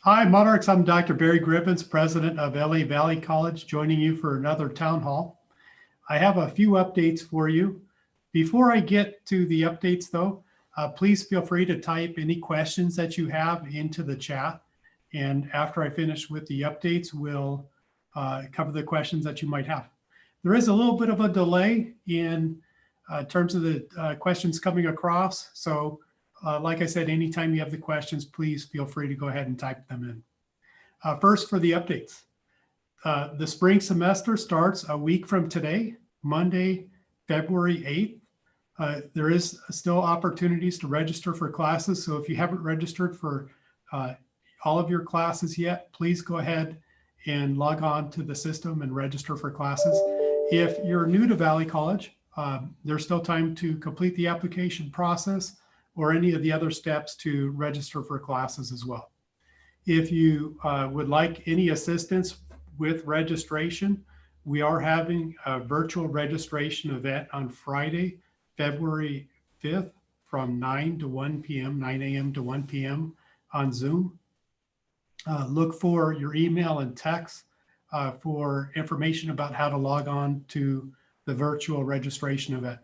Hi, Monarchs. I'm Dr. Barry Gribbins, president of LA Valley College, joining you for another town hall. I have a few updates for you. Before I get to the updates, though, please feel free to type any questions that you have into the chat. And after I finish with the updates, we'll cover the questions that you might have. There is a little bit of a delay in terms of the questions coming across. So like I said, anytime you have the questions, please feel free to go ahead and type them in. First, for the updates. The spring semester starts a week from today, Monday, February 8th. There is still opportunities to register for classes. So if you haven't registered for all of your classes yet, please go ahead and log on to the system and register for classes. If you're new to Valley College, there's still time to complete the application process or any of the other steps to register for classes as well. If you would like any assistance with registration, we are having a virtual registration event on Friday, February 5th from 9 to 1 p.m., 9 a.m. to 1 p.m. on Zoom. Look for your email and text for information about how to log on to the virtual registration event.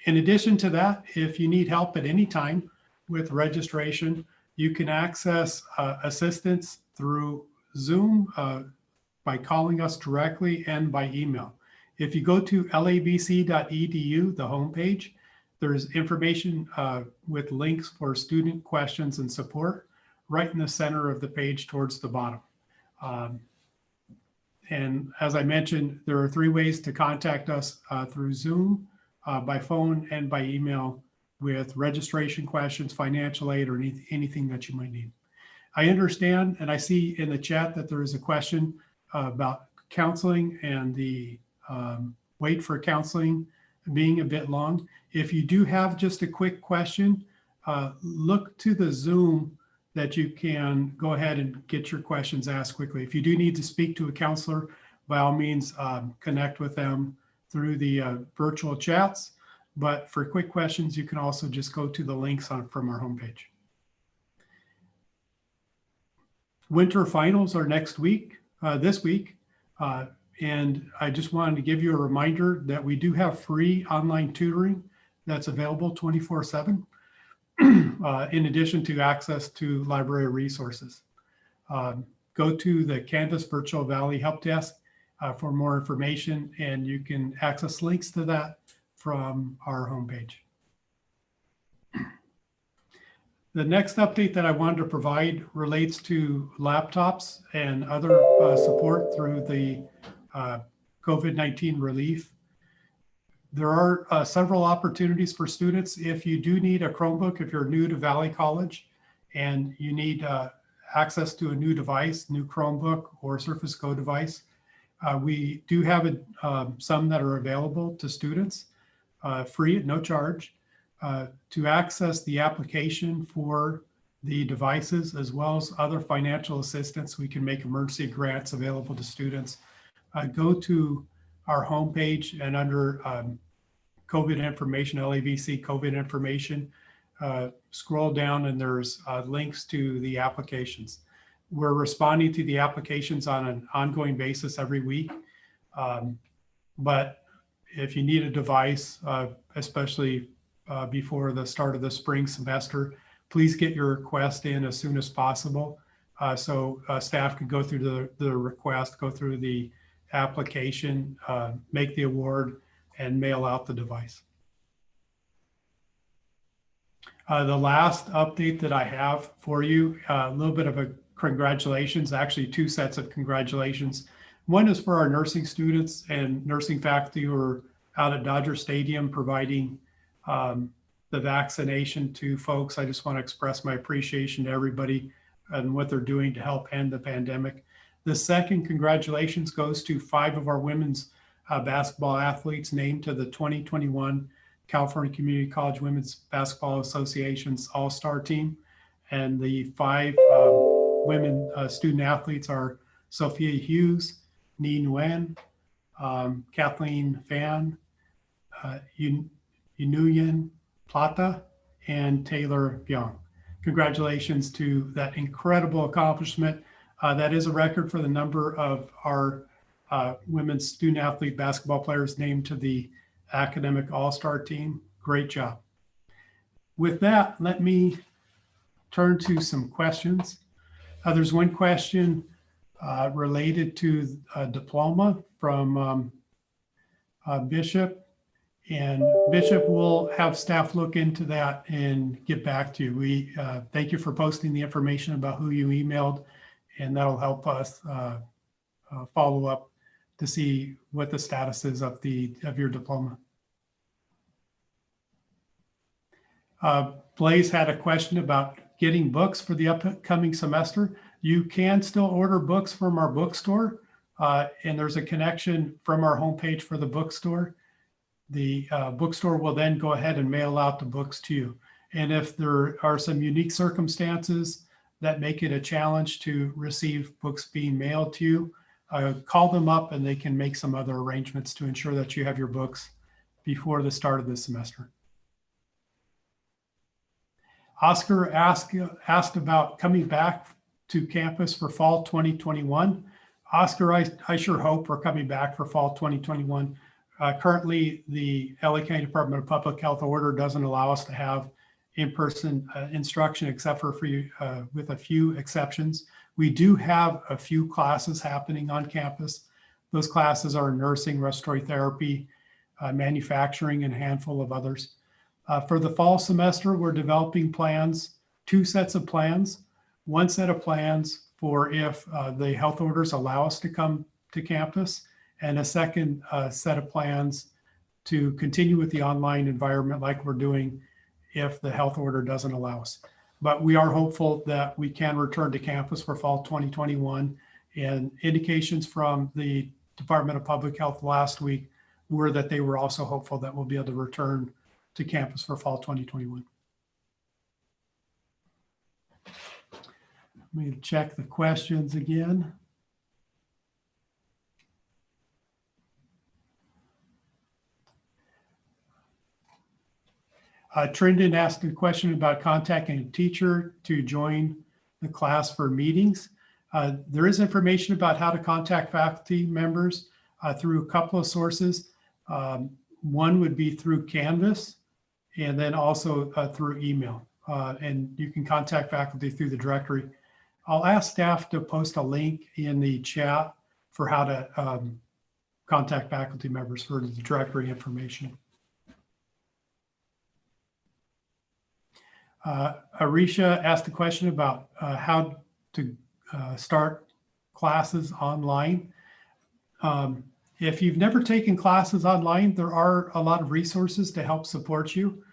In addition to that, if you need help at any time with registration, you can access assistance through Zoom by calling us directly and by email. If you go to lavc.edu, the homepage, there's information with links for student questions and support right in the center of the page towards the bottom. And as I mentioned, there are 3 ways to contact us through Zoom, by phone, and by email with registration questions, financial aid, or anything that you might need. I understand, and I see in the chat that there is a question about counseling and the wait for counseling being a bit long. If you do have just a quick question, look to the Zoom that you can go ahead and get your questions asked quickly. If you do need to speak to a counselor, by all means, connect with them through the virtual chats. But for quick questions, you can also just go to the links from our homepage. Winter finals are next week, this week. And I just wanted to give you a reminder that we do have free online tutoring that's available 24/7, in addition to access to library resources. Go to the Canvas Virtual Valley Help Desk for more information, and you can access links to that from our homepage. The next update that I wanted to provide relates to laptops and other support through the COVID-19 relief. There are several opportunities for students. If you do need a Chromebook, if you're new to Valley College and you need access to a new device, new Chromebook or Surface Go device, we do have some that are available to students, free at no charge, to access the application for the devices, as well as other financial assistance. We can make emergency grants available to students. Go to our homepage and under COVID information, LAVC COVID information, scroll down and there's links to the applications. We're responding to the applications on an ongoing basis every week. But if you need a device, especially before the start of the spring semester, please get your request in as soon as possible. So staff can go through the request, go through the application, make the award, and mail out the device. The last update that I have for you, a little bit of a congratulations, actually 2 sets of congratulations. One is for our nursing students and nursing faculty who are out at Dodger Stadium providing the vaccination to folks. I just want to express my appreciation to everybody and what they're doing to help end the pandemic. The second congratulations goes to 5 of our women's basketball athletes named to the 2021 California Community College Women's Basketball Association's All-Star team. And the 5 women student athletes are Sophia Hughes, Nguyen, Kathleen, Phan, Yunuhen, Plata, and Taylor Vuong. congratulations to that incredible accomplishment. That is a record for the number of our women's student athlete basketball players named to the academic all-star team. Great job. With that, let me turn to some questions. There's one question related to a diploma from Bishop. And Bishop will have staff look into that and get back to you. We thank you for posting the information about who you emailed, and that'll help us follow up to see what the status is of your diploma. Blaze had a question about getting books for the upcoming semester. You can still order books from our bookstore, and there's a connection from our homepage for the bookstore. The bookstore will then go ahead and mail out the books to you. And if there are some unique circumstances that make it a challenge to receive books being mailed to you, call them up and they can make some other arrangements to ensure that you have your books before the start of the semester. Oscar asked about coming back to campus for fall 2021. Oscar, I sure hope we're coming back for fall 2021. Currently, the LA County Department of Public Health order doesn't allow us to have in-person instruction except for with a few exceptions. We do have a few classes happening on campus. Those classes are nursing, respiratory therapy, manufacturing, and a handful of others. For the fall semester, we're developing plans, 2 sets of plans. One set of plans for if the health orders allow us to come to campus, and a second set of plans to continue with the online environment like we're doing if the health order doesn't allow us. But we are hopeful that we can return to campus for fall 2021, and indications from the Department of Public Health last week were that they were also hopeful that we'll be able to return to campus for fall 2021. Let me check the questions again. Trendon asked a question about contacting a teacher to join the class for meetings. There is information about how to contact faculty members through a couple of sources. One would be through Canvas, and then also through email. And you can contact faculty through the directory. I'll ask staff to post a link in the chat for how to contact faculty members for the directory information. Arisha asked a question about how to start classes online. If you've never taken classes online, there are a lot of resources to help support you.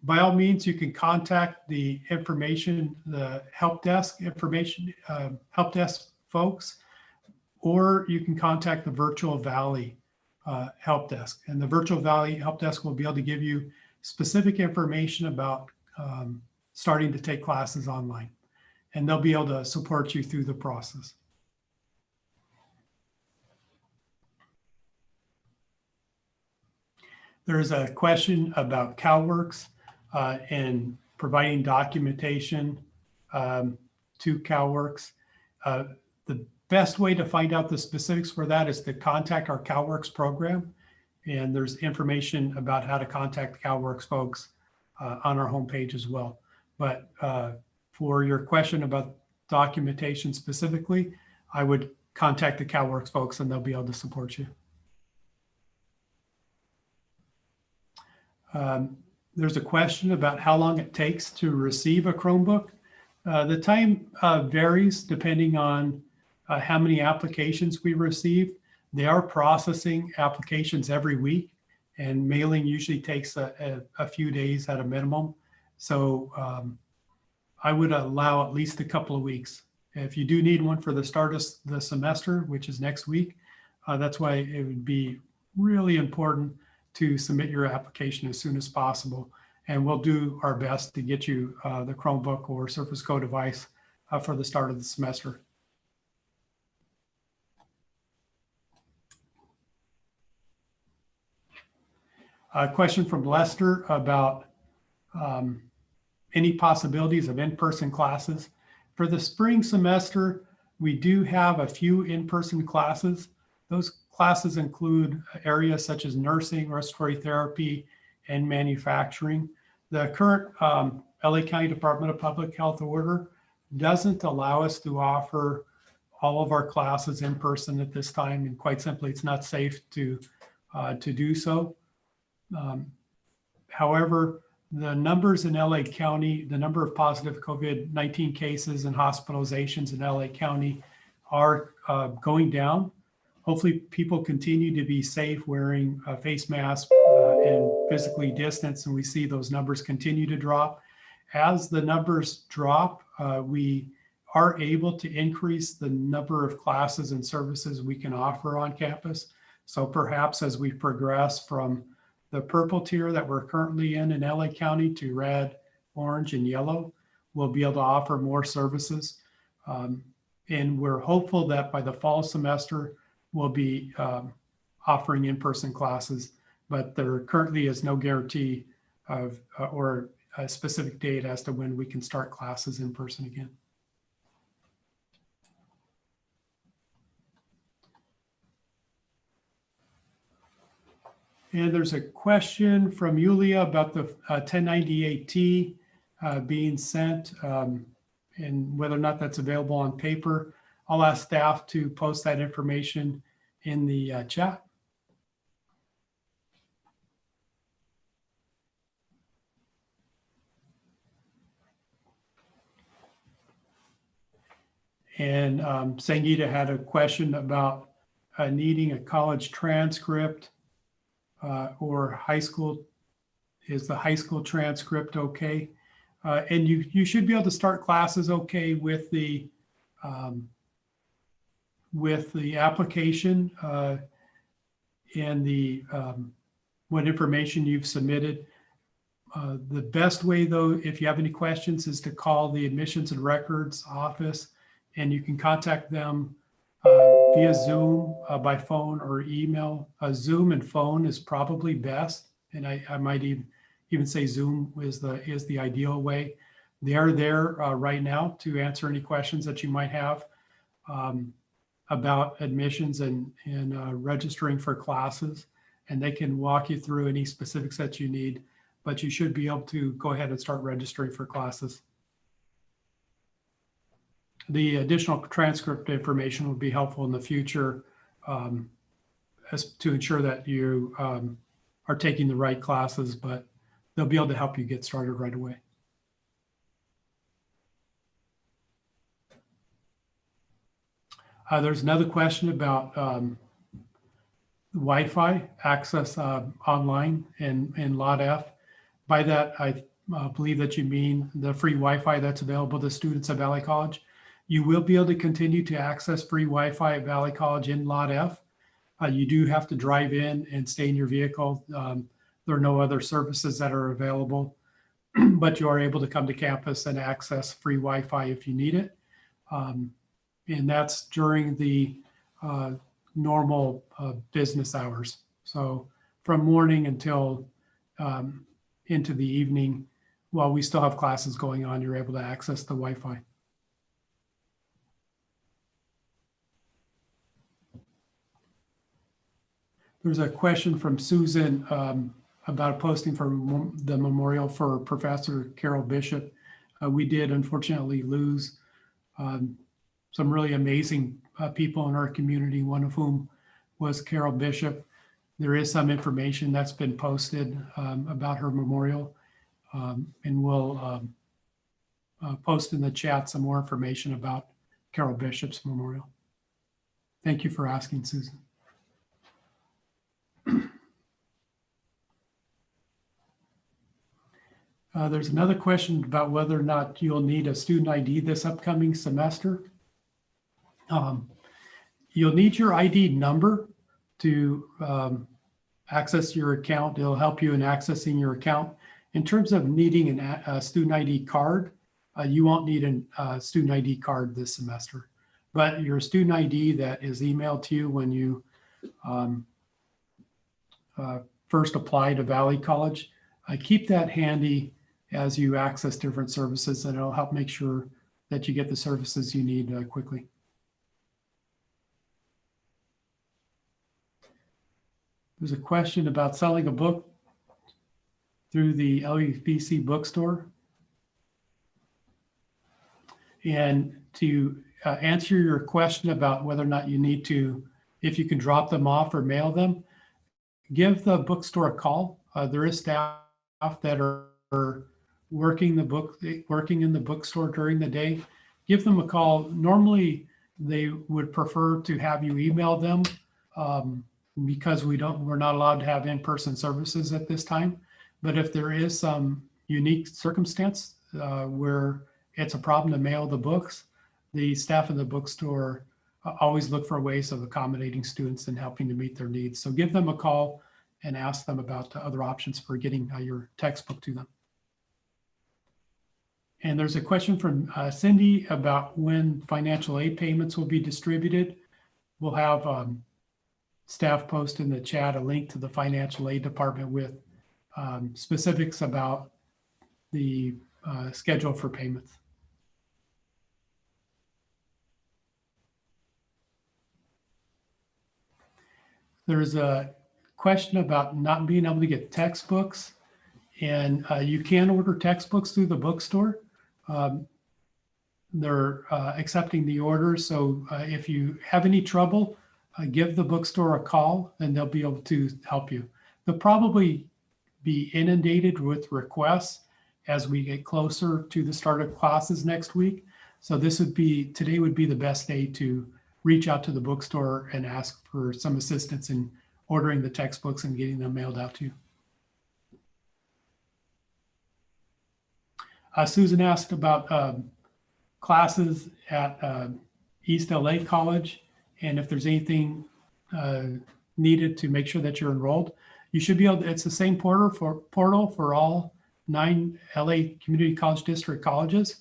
By all means, you can contact the information, the help desk information, help desk folks, or you can contact the Virtual Valley help desk. And the Virtual Valley help desk will be able to give you specific information about starting to take classes online, and they'll be able to support you through the process. There's a question about Calworks and providing documentation to Calworks. The best way to find out the specifics for that is to contact our Calworks program. And there's information about how to contact Calworks folks on our homepage as well. But for your question about documentation specifically, I would contact the Calworks folks and they'll be able to support you. There's a question about how long it takes to receive a Chromebook. The time varies depending on how many applications we receive. They are processing applications every week, and mailing usually takes a few days at a minimum. So I would allow at least a couple of weeks. If you do need one for the start of the semester, which is next week, that's why it would be really important to submit your application as soon as possible. And we'll do our best to get you the Chromebook or Surface Go device for the start of the semester. A question from Lester about any possibilities of in-person classes. For the spring semester, we do have a few in-person classes. Those classes include areas such as nursing, respiratory therapy, and manufacturing. The current LA County Department of Public Health order doesn't allow us to offer all of our classes in person at this time, and quite simply, it's not safe to do so. However, the numbers in LA County, the number of positive COVID-19 cases and hospitalizations in LA County are going down. Hopefully people continue to be safe, wearing a face mask and physically distance, and we see those numbers continue to drop. As the numbers drop, we are able to increase the number of classes and services we can offer on campus. So perhaps as we progress from the purple tier that we're currently in LA County to red, orange, and yellow, we'll be able to offer more services. And we're hopeful that by the fall semester, we'll be offering in-person classes, but there currently is no guarantee of or a specific date as to when we can start classes in person again. And there's a question from Yulia about the 1098T being sent and whether or not that's available on paper. I'll ask staff to post that information in the chat. And Sangeeta had a question about needing a college transcript or high school. Is the high school transcript okay? And you should be able to start classes okay with the application and the what information you've submitted. The best way, though, if you have any questions, is to call the Admissions and Records office, and you can contact them via Zoom, by phone, or email. Zoom and phone is probably best, and I might even say Zoom is the ideal way. They are there right now to answer any questions that you might have about admissions and registering for classes, and they can walk you through any specifics that you need, but you should be able to go ahead and start registering for classes. The additional transcript information will be helpful in the future as to ensure that you are taking the right classes, but they'll be able to help you get started right away. There's another question about Wi-Fi access online in Lot F. By that, I believe that you mean the free Wi-Fi that's available to students at Valley College. You will be able to continue to access free Wi-Fi at Valley College in Lot F. You do have to drive in and stay in your vehicle. There are no other services that are available, but you are able to come to campus and access free Wi-Fi if you need it. And that's during the normal business hours. So from morning until into the evening, while we still have classes going on, you're able to access the Wi-Fi. There's a question from Susan about a posting for the memorial for Professor Carol Bishop. We did unfortunately lose some really amazing people in our community, one of whom was Carol Bishop. There is some information that's been posted about her memorial, and we'll post in the chat some more information about Carol Bishop's memorial. Thank you for asking, Susan. There's another question about whether or not you'll need a student ID this upcoming semester. You'll need your ID number to access your account. It'll help you in accessing your account. In terms of needing a student ID card, you won't need a student ID card this semester, but your student ID that is emailed to you when you first apply to Valley College, keep that handy as you access different services, and it'll help make sure that you get the services you need quickly. There's a question about selling a book through the LAVC bookstore. And to answer your question about whether or not you need to, if you can drop them off or mail them, give the bookstore a call. There is staff that are working in the bookstore during the day. Give them a call. Normally, they would prefer to have you email them because we're not allowed to have in-person services at this time. But if there is some unique circumstance where it's a problem to mail the books, the staff of the bookstore always look for ways of accommodating students and helping to meet their needs. So give them a call and ask them about other options for getting your textbook to them. And there's a question from Cindy about when financial aid payments will be distributed. We'll have staff post in the chat a link to the financial aid department with specifics about the schedule for payments. There's a question about not being able to get textbooks, and you can order textbooks through the bookstore. They're accepting the orders, so if you have any trouble, give the bookstore a call and they'll be able to help you. They'll probably be inundated with requests as we get closer to the start of classes next week. So today would be the best day to reach out to the bookstore and ask for some assistance in ordering the textbooks and getting them mailed out to you. Susan asked about classes at East LA College and if there's anything needed to make sure that you're enrolled. You should be able to, it's the same portal for all 9 LA Community College District colleges.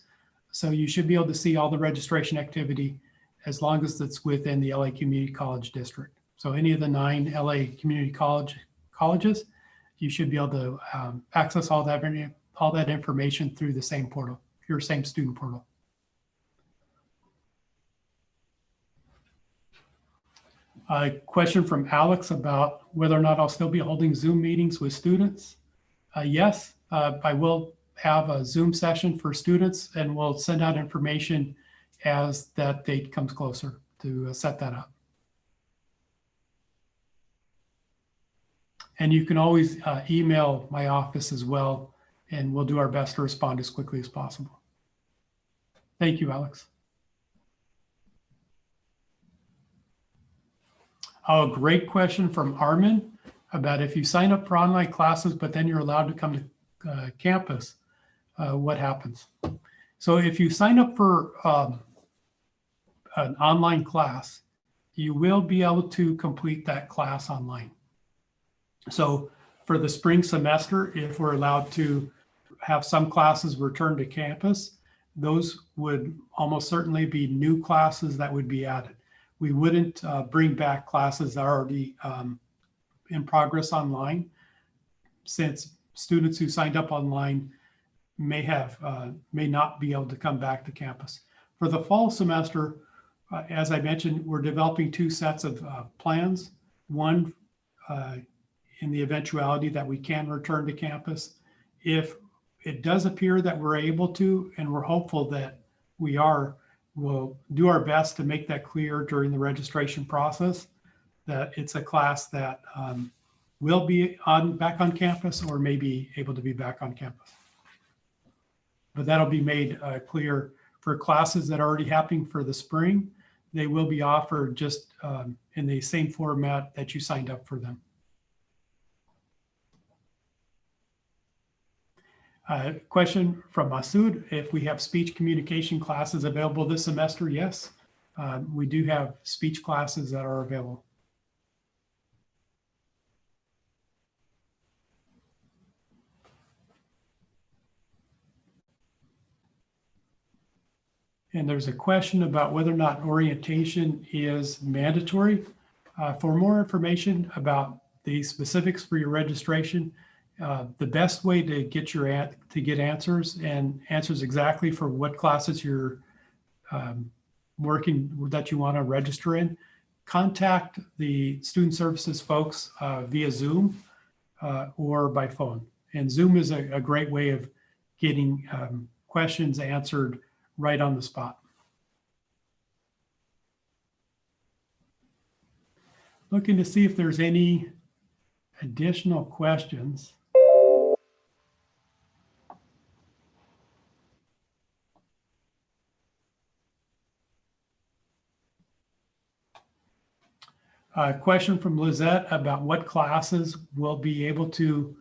So you should be able to see all the registration activity as long as it's within the LA Community College District. So any of the 9 LA Community colleges, you should be able to access all that information through the same portal, your same student portal. A question from Alex about whether or not I'll still be holding Zoom meetings with students. Yes, I will have a Zoom session for students and we'll send out information as that date comes closer to set that up. And you can always email my office as well, and we'll do our best to respond as quickly as possible. Thank you, Alex. Oh, great question from Armin about if you sign up for online classes, but then you're allowed to come to campus, what happens? So if you sign up for an online class, you will be able to complete that class online. So for the spring semester, if we're allowed to have some classes return to campus, those would almost certainly be new classes that would be added. We wouldn't bring back classes that are already in progress online, since students who signed up online may not be able to come back to campus. For the fall semester, as I mentioned, we're developing 2 sets of plans. One in the eventuality that we can return to campus. If it does appear that we're able to, and we're hopeful that we are, we'll do our best to make that clear during the registration process, that it's a class that will be back on campus or may be able to be back on campus. But that'll be made clear for classes that are already happening for the spring. They will be offered just in the same format that you signed up for them. Question from Masood, if we have speech communication classes available this semester? Yes, we do have speech classes that are available. And there's a question about whether or not orientation is mandatory. For more information about the specifics for your registration, The best way to get get answers and answers exactly for what classes you're working that you want to register in, contact the student services folks via Zoom or by phone. And Zoom is a great way of getting questions answered right on the spot. Looking to see if there's any additional questions. A question from Lizette about what classes will be able to,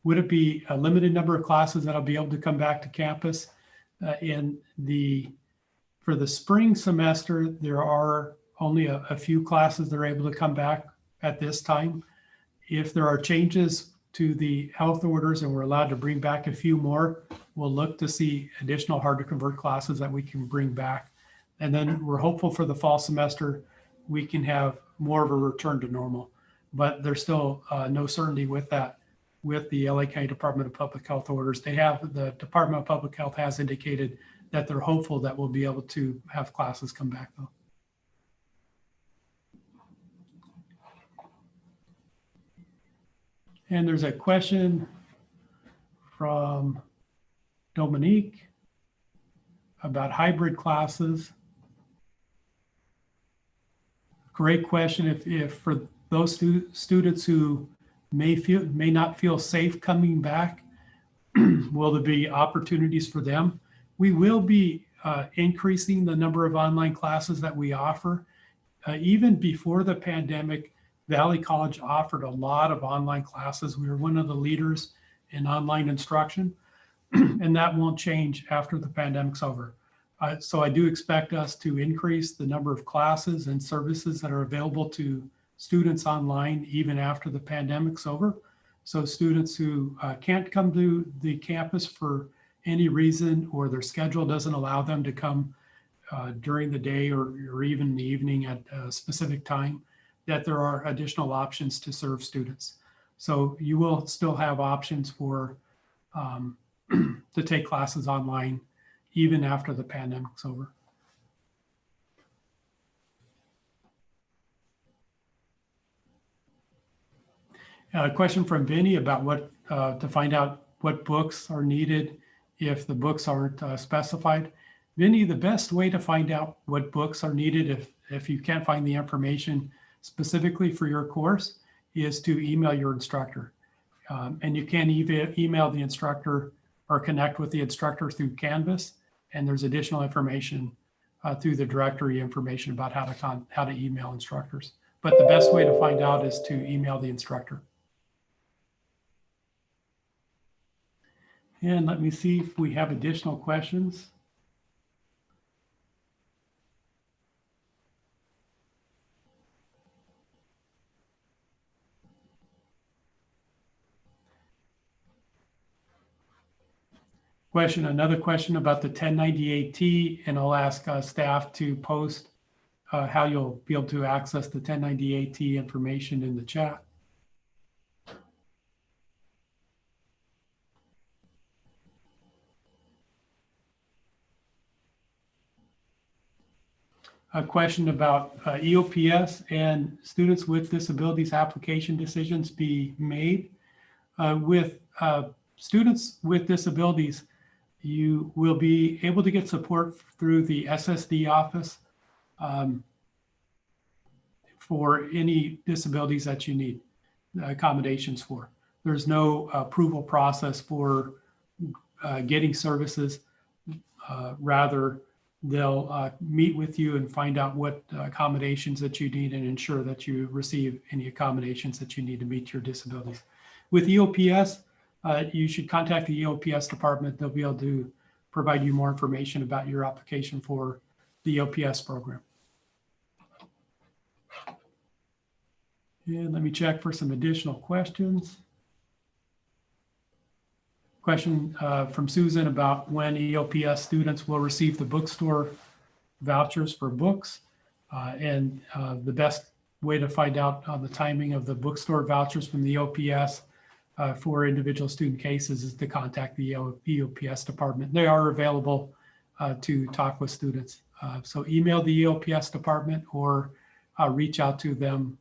would it be a limited number of classes that'll be able to come back to campus? For the spring semester, there are only a few classes that are able to come back at this time. If there are changes to the health orders and we're allowed to bring back a few more, we'll look to see additional hard to convert classes that we can bring back. And then we're hopeful for the fall semester, we can have more of a return to normal, but there's still no certainty with that. With the LA County Department of Public Health orders, the Department of Public Health has indicated that they're hopeful that we'll be able to have classes come back though. And there's a question from Dominique about hybrid classes. Great question. If for those students who may not feel safe coming back, will there be opportunities for them? We will be increasing the number of online classes that we offer. Even before the pandemic, Valley College offered a lot of online classes. We were one of the leaders in online instruction, and that won't change after the pandemic's over. So I do expect us to increase the number of classes and services that are available to students online even after the pandemic's over. So students who can't come to the campus for any reason or their schedule doesn't allow them to come during the day or even the evening at a specific time, that there are additional options to serve students. So you will still have options for to take classes online even after the pandemic's over. A question from Vinny about what to find out what books are needed if the books aren't specified. Vinny, the best way to find out what books are needed if you can't find the information specifically for your course is to email your instructor. And you can email the instructor or connect with the instructor through Canvas. And there's additional information through the directory information about how to email instructors. But the best way to find out is to email the instructor. And let me see if we have additional questions. Another question about the 1098T, and I'll ask staff to post how you'll be able to access the 1098T information in the chat. A question about EOPS and students with disabilities application decisions be made. With students with disabilities, you will be able to get support through the SSD office for any disabilities that you need accommodations for. There's no approval process for getting services. Rather, they'll meet with you and find out what accommodations that you need and ensure that you receive any accommodations that you need to meet your disabilities. With EOPS, you should contact the EOPS department. They'll be able to provide you more information about your application for the EOPS program. And let me check for some additional questions. Question from Susan about when EOPS students will receive the bookstore vouchers for books. The best way to find out on the timing of the bookstore vouchers from the EOPS for individual student cases is to contact the EOPS department. They are available to talk with students. So email the EOPS department or reach out to them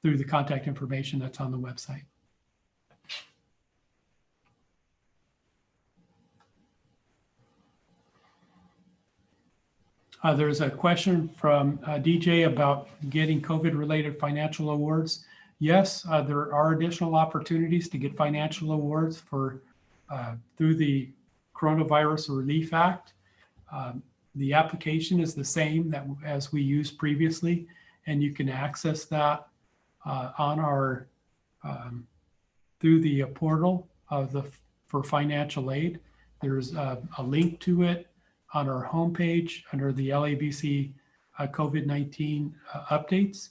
through the contact information that's on the website. There's a question from DJ about getting COVID-related financial awards. Yes, there are additional opportunities to get financial awards for through the Coronavirus Relief Act. The application is the same as we used previously, and you can access that on our through the portal of for financial aid. There's a link to it on our homepage under the LAVC COVID-19 updates,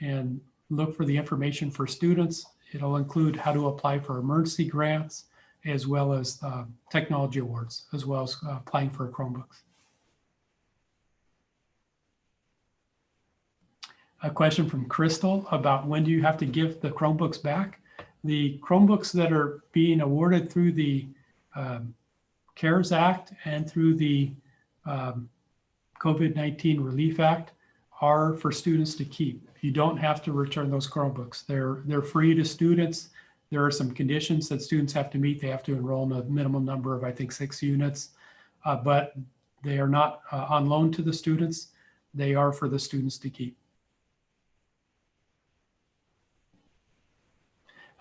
and look for the information for students. It'll include how to apply for emergency grants, as well as technology awards, as well as applying for Chromebooks. A question from Crystal about when do you have to give the Chromebooks back? The Chromebooks that are being awarded through the CARES Act and through the COVID-19 Relief Act are for students to keep. You don't have to return those Chromebooks. They're free to students. There are some conditions that students have to meet. They have to enroll in a minimum number of, I think, 6 units, but they are not on loan to the students. They are for the students to keep.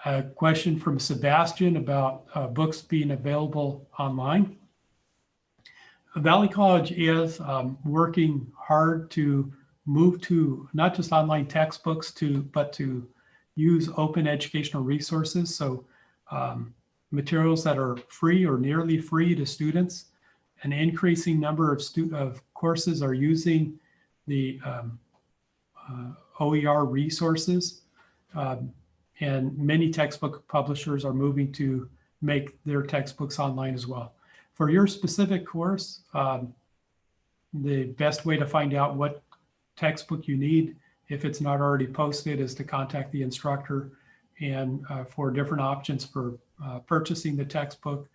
A question from Sebastian about books being available online. Valley College is working hard to move to not just online textbooks but to use open educational resources. So materials that are free or nearly free to students. An increasing number of courses are using the OER resources. And many textbook publishers are moving to make their textbooks online as well. For your specific course, the best way to find out what textbook you need, if it's not already posted, is to contact the instructor. And for different options for purchasing the textbook,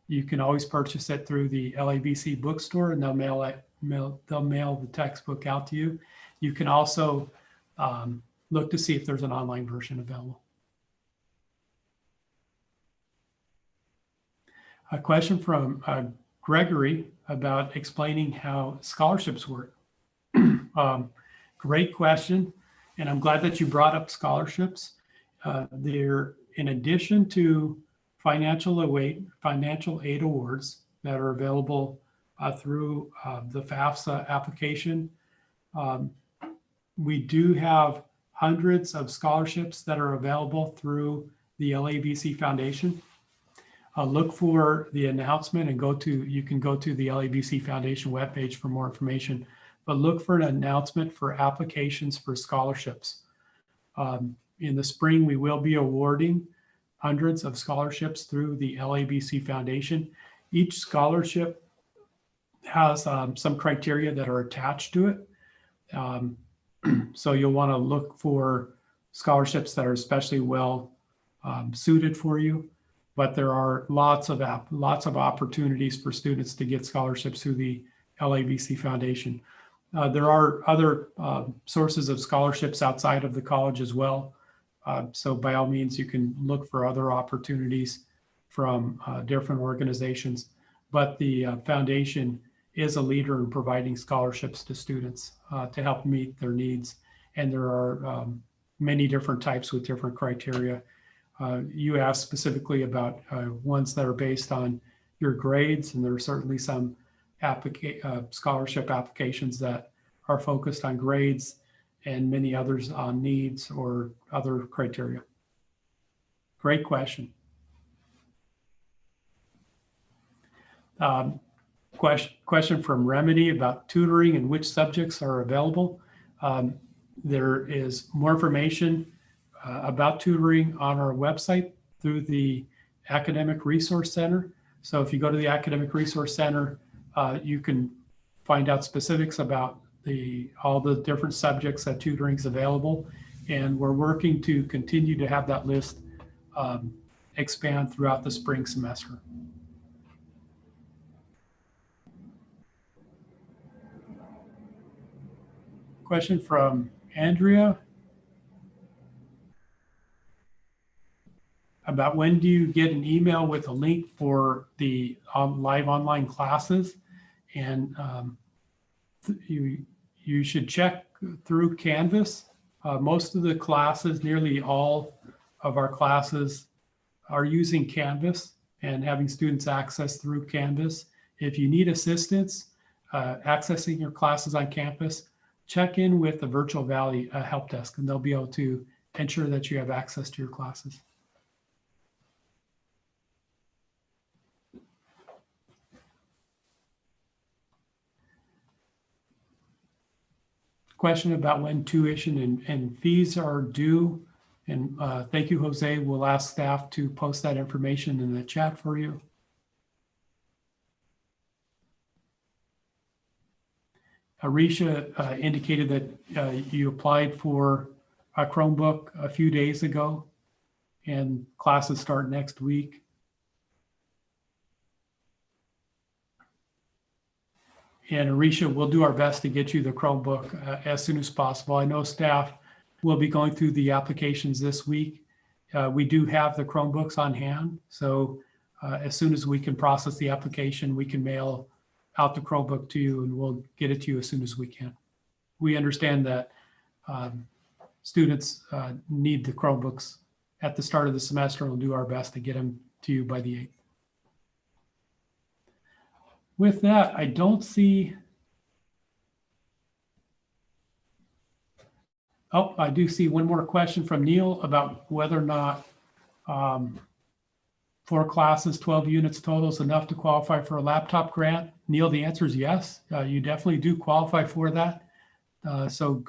you can always purchase it through the LAVC Bookstore, and they'll mail the textbook out to you. You can also look to see if there's an online version available. A question from Gregory about explaining how scholarships work. Great question, and I'm glad that you brought up scholarships. They're in addition to financial aid awards that are available through the FAFSA application. We do have hundreds of scholarships that are available through the LAVC Foundation. Look for the announcement and you can go to the LAVC Foundation webpage for more information, but look for an announcement for applications for scholarships. In the spring, we will be awarding hundreds of scholarships through the LAVC Foundation. Each scholarship has some criteria that are attached to it. So you'll want to look for scholarships that are especially well suited for you. But there are lots of opportunities for students to get scholarships through the LAVC Foundation. There are other sources of scholarships outside of the college as well. So by all means, you can look for other opportunities from different organizations. But the foundation is a leader in providing scholarships to students to help meet their needs. And there are many different types with different criteria. You asked specifically about ones that are based on your grades, and there are certainly some scholarship applications that are focused on grades, and many others on needs or other criteria. Great question. Question from Remedy about tutoring and which subjects are available. There is more information about tutoring on our website through the Academic Resource Center. So if you go to the Academic Resource Center, you can find out specifics about all the different subjects that tutoring is available. And we're working to continue to have that list expand throughout the spring semester. Question from Andrea about when do you get an email with a link for the live online classes, and you should check through Canvas. Most of the classes, nearly all of our classes, are using Canvas and having students access through Canvas. If you need assistance accessing your classes on campus, check in with the Virtual Valley help desk, and they'll be able to ensure that you have access to your classes. Question about when tuition and fees are due. And thank you, Jose. We'll ask staff to post that information in the chat for you. Arisha indicated that you applied for a Chromebook a few days ago, and classes start next week. And Arisha, we'll do our best to get you the Chromebook as soon as possible. I know staff will be going through the applications this week. We do have the Chromebooks on hand, so as soon as we can process the application, we can mail out the Chromebook to you, and we'll get it to you as soon as we can. We understand that students need the Chromebooks at the start of the semester, and we'll do our best to get them to you by the 8th. With that, I don't see. Oh, I do see one more question from Neil about whether or not 4 classes, 12 units total is enough to qualify for a laptop grant. Neil, the answer is yes. You definitely do qualify for that. So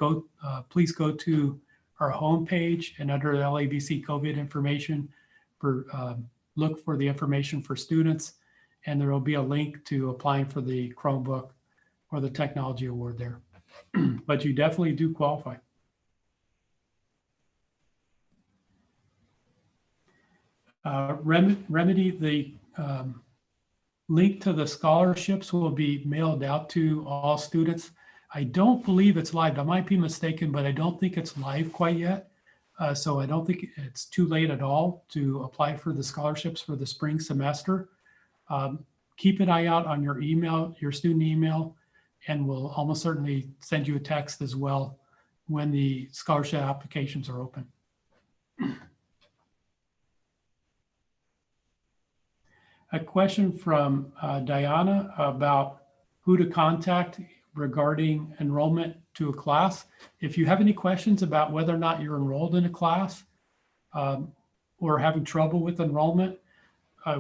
please go to our homepage, and under LAVC COVID information, look for the information for students, and there will be a link to applying for the Chromebook or the technology award there. But you definitely do qualify. Remedy, the link to the scholarships will be mailed out to all students. I don't believe it's live. I might be mistaken, but I don't think it's live quite yet. So I don't think it's too late at all to apply for the scholarships for the spring semester. Keep an eye out on your email, your student email, and we'll almost certainly send you a text as well when the scholarship applications are open. A question from Diana about who to contact regarding enrollment to a class. If you have any questions about whether or not you're enrolled in a class or having trouble with enrollment,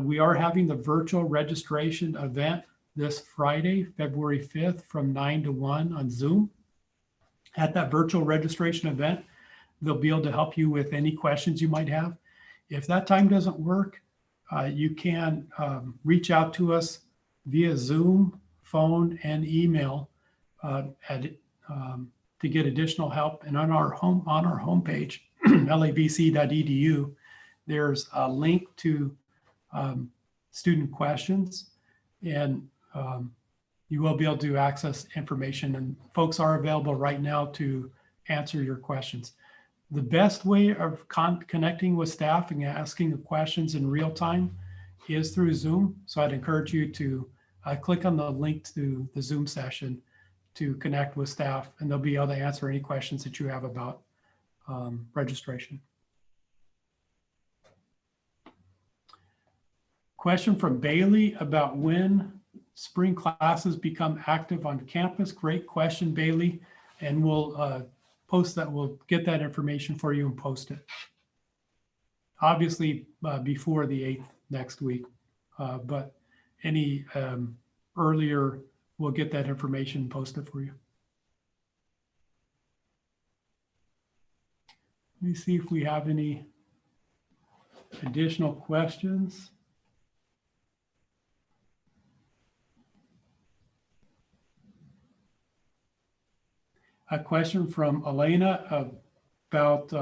we are having the virtual registration event this Friday, February 5th from 9 to 1 on Zoom. At that virtual registration event, they'll be able to help you with any questions you might have. If that time doesn't work, you can reach out to us via Zoom, phone, and email to get additional help. And on our homepage, lavc.edu, there's a link to student questions, and you will be able to access information, and folks are available right now to answer your questions. The best way of connecting with staff and asking the questions in real time is through Zoom. So I'd encourage you to click on the link to the Zoom session to connect with staff, and they'll be able to answer any questions that you have about registration. Question from Bailey about when spring classes become active on campus. Great question, Bailey. And we'll post that. We'll get that information for you and post it. Obviously, before the 8th next week, but any earlier, we'll get that information posted for you. Let me see if we have any additional questions. A question from Elena about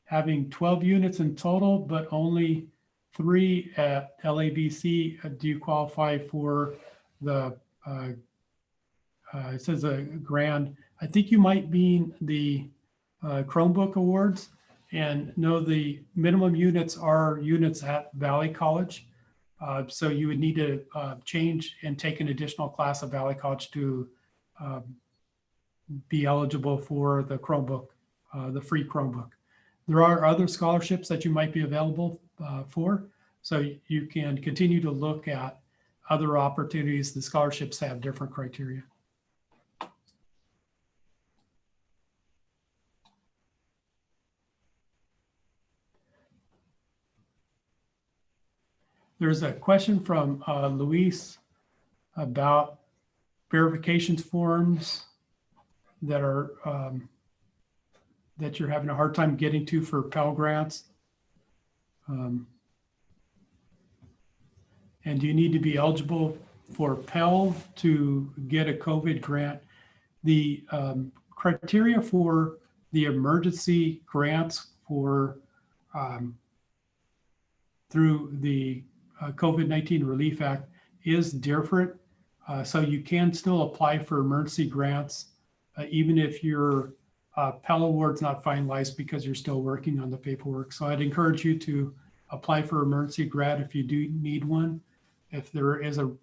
having 12 units in total, but only 3 at LAVC, do you qualify for the, it says a grand, I think you might mean the Chromebook awards, and no, the minimum units are units at Valley College. So you would need to change and take an additional class at Valley College to be eligible for the Chromebook, the free Chromebook. There are other scholarships that you might be available for, so you can continue to look at other opportunities. The scholarships have different criteria. There's a question from Luis about verifications forms that are that you're having a hard time getting to for Pell Grants. And do you need to be eligible for Pell to get a COVID grant? The criteria for the emergency grants for through the COVID-19 Relief Act is different. So you can still apply for emergency grants, even if your Pell Award's not finalized because you're still working on the paperwork. So I'd encourage you to apply for emergency grant if you do need one. If there is an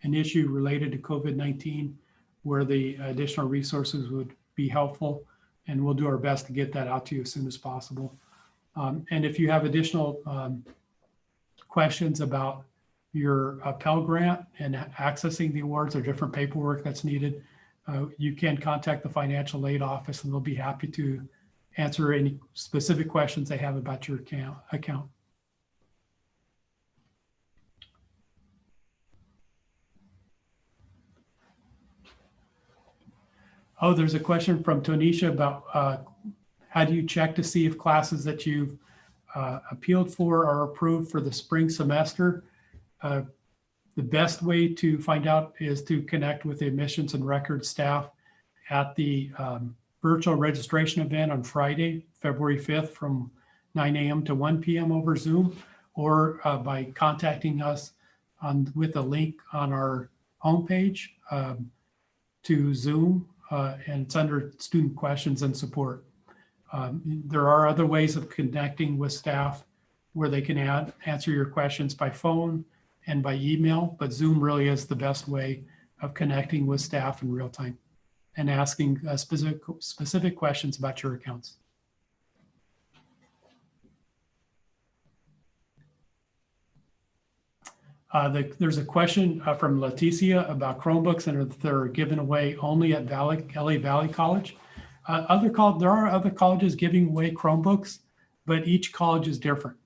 issue related to COVID-19 where the additional resources would be helpful, and we'll do our best to get that out to you as soon as possible. And if you have additional questions about your Pell Grant and accessing the awards or different paperwork that's needed, you can contact the financial aid office and they'll be happy to answer any specific questions they have about your account. Oh, there's a question from Tonisha about how do you check to see if classes that you've appealed for are approved for the spring semester? The best way to find out is to connect with the admissions and records staff at the virtual registration event on Friday, February 5th from 9 a.m. to 1 p.m. over Zoom, or by contacting us with a link on our homepage to Zoom, and it's under student questions and support. There are other ways of connecting with staff where they can answer your questions by phone and by email, but Zoom really is the best way of connecting with staff in real time and asking specific questions about your accounts. There's a question from Leticia about Chromebooks, and they're given away only at LA Valley College. There are other colleges giving away Chromebooks, but each college is different.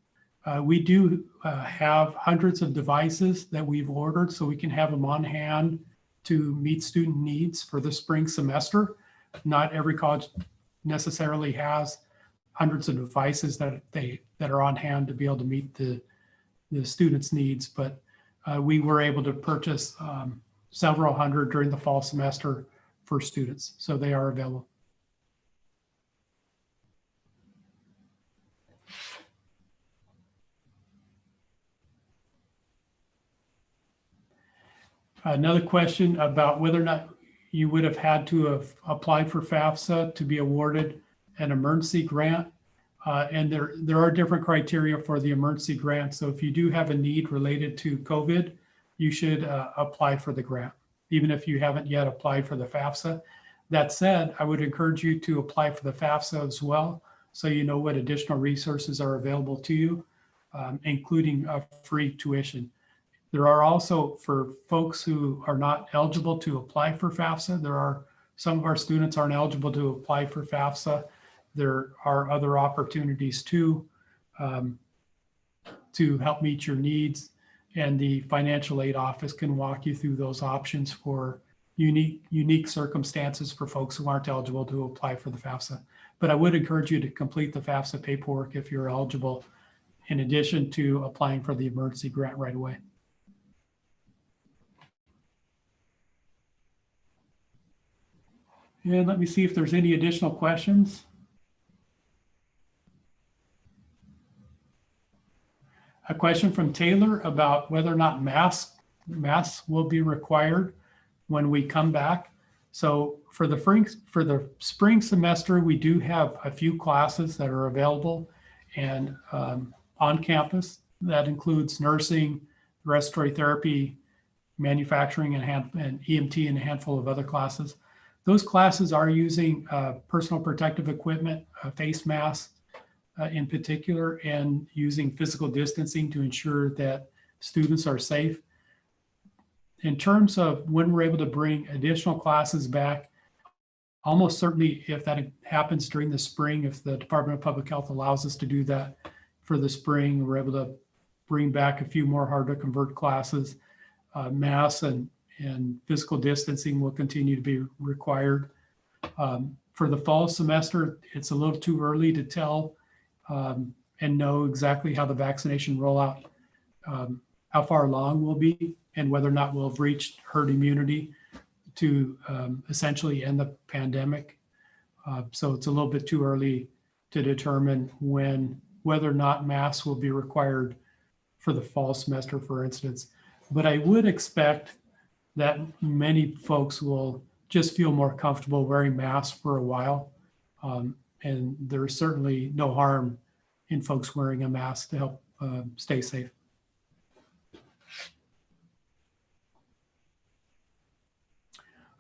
We do have hundreds of devices that we've ordered so we can have them on hand to meet student needs for the spring semester. Not every college necessarily has hundreds of devices that are on hand to be able to meet the students' needs, but we were able to purchase several hundred during the fall semester for students, so they are available. Another question about whether or not you would have had to have applied for FAFSA to be awarded an emergency grant. And there are different criteria for the emergency grant. So if you do have a need related to COVID, you should apply for the grant, even if you haven't yet applied for the FAFSA. That said, I would encourage you to apply for the FAFSA as well, so you know what additional resources are available to you, including free tuition. There are also, for folks who are not eligible to apply for FAFSA, some of our students aren't eligible to apply for FAFSA. There are other opportunities too to help meet your needs, and the financial aid office can walk you through those options for unique circumstances for folks who aren't eligible to apply for the FAFSA. But I would encourage you to complete the FAFSA paperwork if you're eligible, in addition to applying for the emergency grant right away. And let me see if there's any additional questions. A question from Taylor about whether or not masks will be required when we come back. So for the spring semester, we do have a few classes that are available and on campus. That includes nursing, respiratory therapy, manufacturing, and EMT, and a handful of other classes. Those classes are using personal protective equipment, face masks in particular, and using physical distancing to ensure that students are safe. In terms of when we're able to bring additional classes back, almost certainly if that happens during the spring, if the Department of Public Health allows us to do that for the spring, we're able to bring back a few more hard to convert classes. Masks and physical distancing will continue to be required. For the fall semester, it's a little too early to tell and know exactly how the vaccination rollout, how far along we'll be, and whether or not we'll have reached herd immunity to essentially end the pandemic. So it's a little bit too early to determine whether or not masks will be required for the fall semester, for instance. But I would expect that many folks will just feel more comfortable wearing masks for a while. And there's certainly no harm in folks wearing a mask to help stay safe.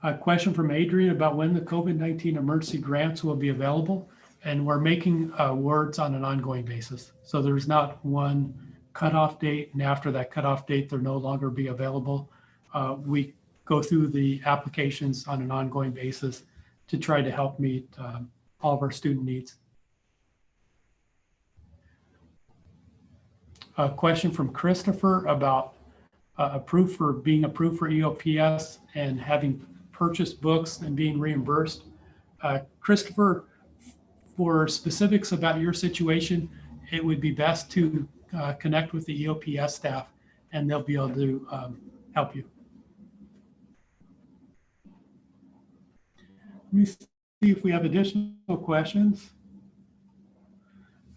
A question from Adrian about when the COVID-19 emergency grants will be available. And we're making awards on an ongoing basis. So there's not one cutoff date, and after that cutoff date, they'll no longer be available. We go through the applications on an ongoing basis to try to help meet all of our student needs. A question from Christopher about being approved for EOPS and having purchased books and being reimbursed. Christopher, for specifics about your situation, it would be best to connect with the EOPS staff and they'll be able to help you. Let me see if we have additional questions.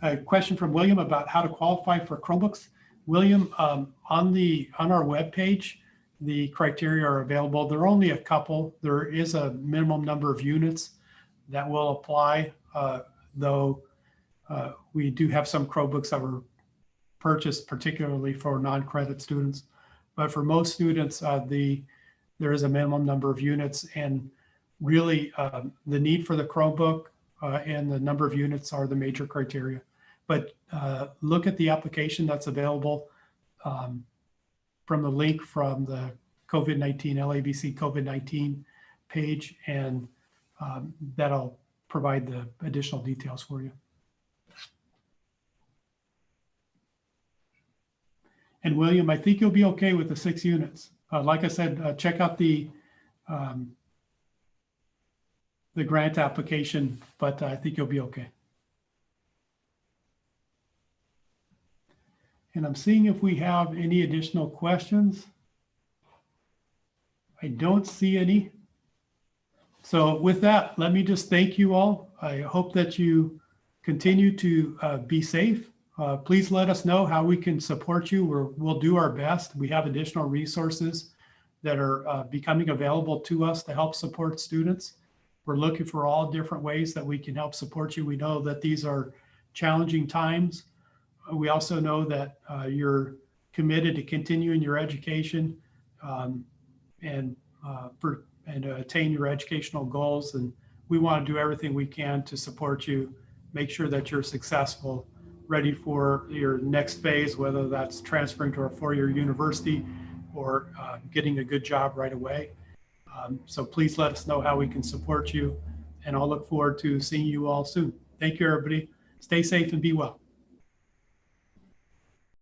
A question from William about how to qualify for Chromebooks. William, on our webpage, the criteria are available. There are only a couple. There is a minimum number of units that will apply, though we do have some Chromebooks that were purchased particularly for non-credit students. But for most students, there is a minimum number of units, and really the need for the Chromebook and the number of units are the major criteria. But look at the application that's available from the link from the COVID-19, LAVC COVID-19 page, and that'll provide the additional details for you. And William, I think you'll be okay with the 6 units. Like I said, check out the grant application, but I think you'll be okay. And I'm seeing if we have any additional questions. I don't see any. So with that, let me just thank you all. I hope that you continue to be safe. Please let us know how we can support you. We'll do our best. We have additional resources that are becoming available to us to help support students. We're looking for all different ways that we can help support you. We know that these are challenging times. We also know that you're committed to continuing your education and to attain your educational goals. And we want to do everything we can to support you, make sure that you're successful, ready for your next phase, whether that's transferring to a 4-year university or getting a good job right away. So please let us know how we can support you, and I'll look forward to seeing you all soon. Thank you, everybody. Stay safe and be well.